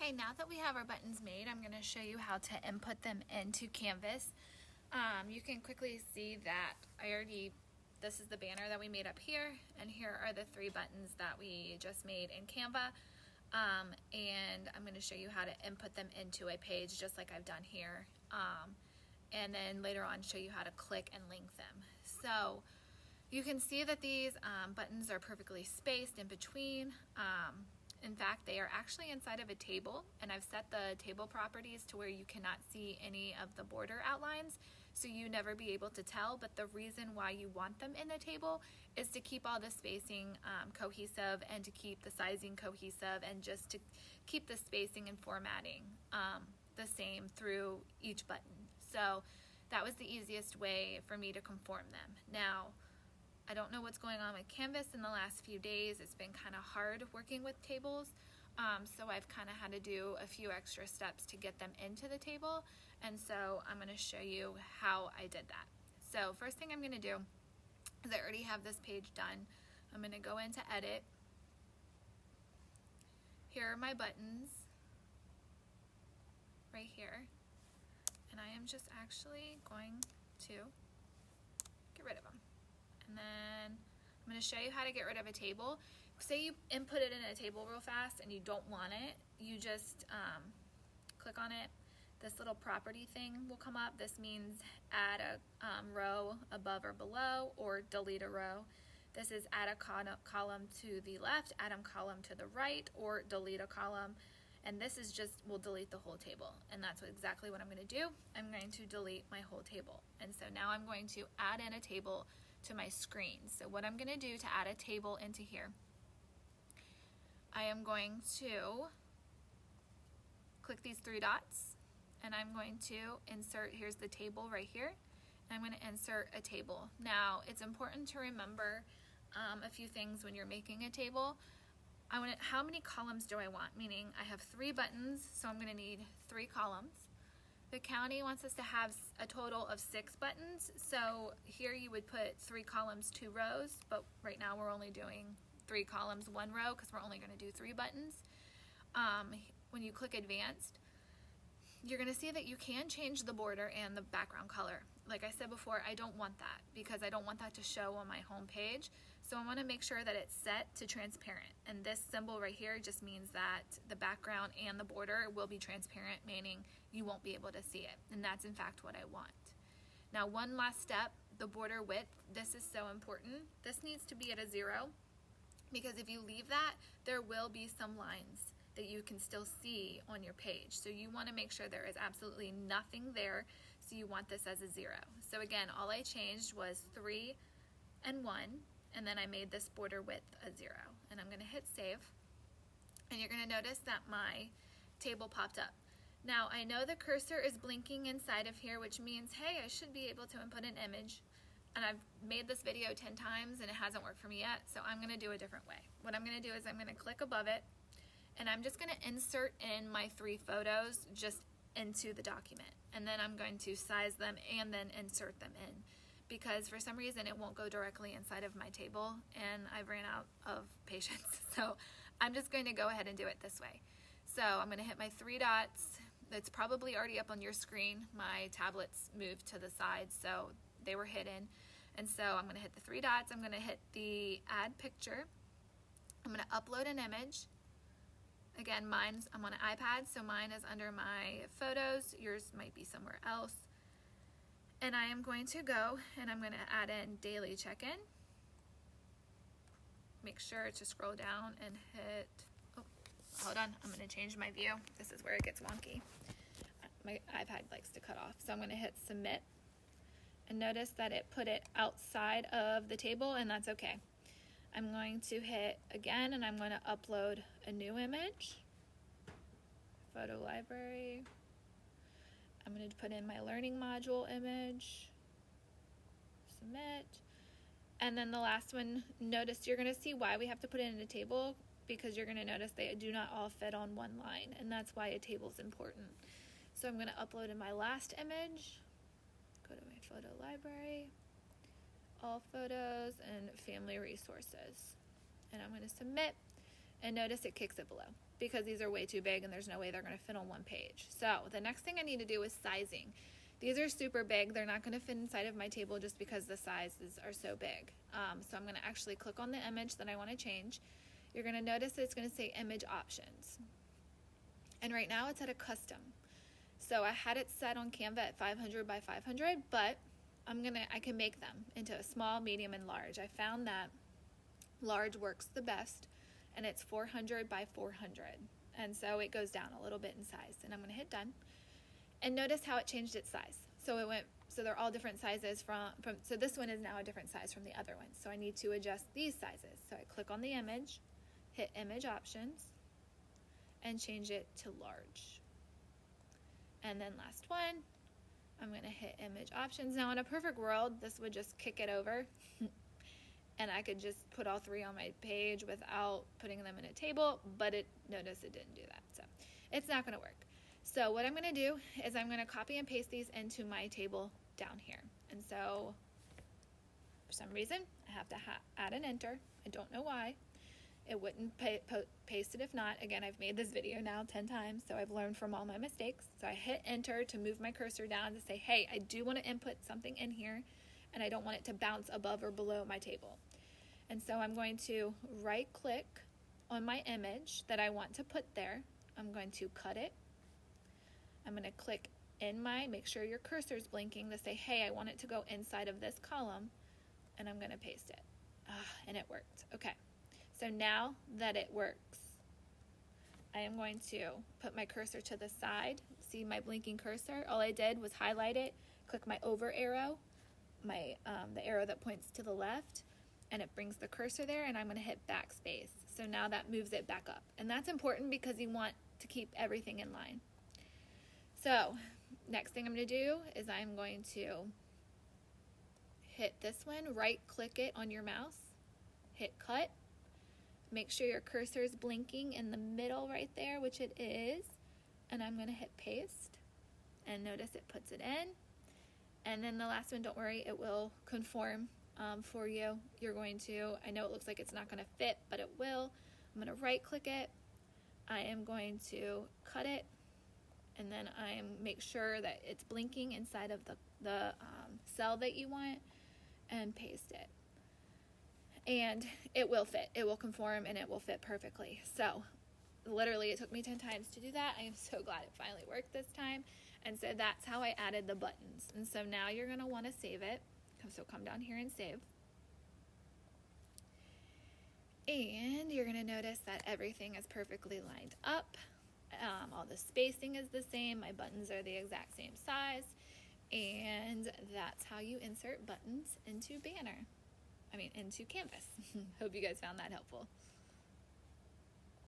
Okay, now that we have our buttons made, I'm going to show you how to input them into Canvas. You can quickly see that this is the banner that we made up here, and here are the 3 buttons that we just made in Canva. And I'm going to show you how to input them into a page just like I've done here. And then later on show you how to click and link them. So you can see that these buttons are perfectly spaced in between. In fact, they are actually inside of a table, and I've set the table properties to where you cannot see any of the border outlines, so you never be able to tell. But the reason why you want them in the table is to keep all the spacing cohesive, and to keep the sizing cohesive, and just to keep the spacing and formatting the same through each button. So that was the easiest way for me to conform them. Now, I don't know what's going on with Canvas in the last few days. It's been kind of hard working with tables, so I've kind of had to do a few extra steps to get them into the table, and so I'm going to show you how I did that. So first thing I'm going to do is I already have this page done. I'm going to go into Edit. Here are my buttons right here, and I am just actually going to get rid of them. And then I'm going to show you how to get rid of a table. Say you input it in a table real fast and you don't want it. You just click on it. This little property thing will come up. This means add a row above or below, or delete a row. This is add a column to the left, add a column to the right, or delete a column. And this is just, will delete the whole table. And that's exactly what I'm going to do. I'm going to delete my whole table. And so now I'm going to add in a table to my screen. So what I'm going to do to add a table into here, I am going to click these 3 dots, and I'm going to insert, here's the table right here, and I'm going to insert a table. Now, it's important to remember a few things when you're making a table. How many columns do I want? Meaning I have 3 buttons, so I'm going to need 3 columns. The county wants us to have a total of 6 buttons, so here you would put 3 columns, 2 rows, but right now we're only doing 3 columns, 1 row, because we're only going to do 3 buttons. When you click Advanced, you're going to see that you can change the border and the background color. Like I said before, I don't want that because I don't want that to show on my home page. So I want to make sure that it's set to transparent. And this symbol right here just means that the background and the border will be transparent, meaning you won't be able to see it. And that's in fact what I want. Now, one last step, the border width. This is so important. This needs to be at a 0, because if you leave that, there will be some lines that you can still see on your page. So you want to make sure there is absolutely nothing there, so you want this as a 0. So again, all I changed was 3 and 1, and then I made this border width a 0. And I'm going to hit save, and you're going to notice that my table popped up. Now, I know the cursor is blinking inside of here, which means, hey, I should be able to input an image. And I've made this video 10 times and it hasn't worked for me yet, so I'm going to do a different way. What I'm going to do is I'm going to click above it, and I'm just going to insert in my 3 photos just into the document. And then I'm going to size them and then insert them in, because for some reason it won't go directly inside of my table, and I've ran out of patience. So I'm just going to go ahead and do it this way. So I'm going to hit my 3 dots. That's probably already up on your screen. My tablets moved to the side, so they were hidden. And so I'm going to hit the 3 dots. I'm going to hit the add picture. I'm going to upload an image. Again, I'm on an iPad, so mine is under my photos. Yours might be somewhere else. And I am going to go and I'm going to add in daily check-in. Make sure to scroll down and hit, oh, hold on, I'm going to change my view. This is where it gets wonky. My iPad likes to cut off. So I'm going to hit submit. And notice that it put it outside of the table, and that's okay. I'm going to hit again, and I'm going to upload a new image. Photo library. I'm going to put in my learning module image. Submit. And then the last one, notice you're going to see why we have to put it in a table, because you're going to notice they do not all fit on one line, and that's why a table is important. So I'm going to upload in my last image. Go to my photo library, all photos, and family resources. And I'm going to submit, and notice it kicks it below. because these are way too big and there's no way they're going to fit on one page. So the next thing I need to do is sizing. These are super big. They're not going to fit inside of my table just because the sizes are so big. So I'm going to actually click on the image that I want to change. You're going to notice that it's going to say image options. And right now it's at a custom. So I had it set on Canva at 500 by 500, but I can make them into a small, medium, and large. I found that large works the best, and it's 400 by 400. And so it goes down a little bit in size. And I'm going to hit done. And notice how it changed its size. So they're all different sizes so this one is now a different size from the other one. So I need to adjust these sizes. So I click on the image, hit image options, and change it to large. And then last one, I'm going to hit image options. Now in a perfect world, this would just kick it over and I could just put all three on my page without putting them in a table, but notice it didn't do that. So it's not going to work. So what I'm going to do is I'm going to copy and paste these into my table down here. And so for some reason, I have to add an enter. I don't know why. It wouldn't paste it if not. Again, I've made this video now 10 times, so I've learned from all my mistakes. So I hit enter to move my cursor down to say, hey, I do want to input something in here, and I don't want it to bounce above or below my table. And so I'm going to right-click on my image that I want to put there. I'm going to cut it. I'm going to click make sure your cursor is blinking to say, hey, I want it to go inside of this column, and I'm going to paste it. And it worked. Okay. So now that it works, I am going to put my cursor to the side. See my blinking cursor? All I did was highlight it, click my over arrow, the arrow that points to the left, and it brings the cursor there, and I'm going to hit backspace. So now that moves it back up. And that's important because you want to keep everything in line. So next thing I'm going to do is I'm going to hit this one, right click it on your mouse, hit cut, make sure your cursor is blinking in the middle right there, which it is, and I'm going to hit paste, and notice it puts it in. And then the last one, don't worry, it will conform for you. I know it looks like it's not going to fit, but it will. I'm going to right click it, I am going to cut it, and then make sure that it's blinking inside of the cell that you want, and paste it. And it will fit. It will conform, and it will fit perfectly. So literally it took me 10 times to do that. I am so glad it finally worked this time. And so that's how I added the buttons. And so now you're going to want to save it. So come down here and save. And you're going to notice that everything is perfectly lined up. All the spacing is the same. My buttons are the exact same size. And that's how you insert buttons into Canvas. Hope you guys found that helpful.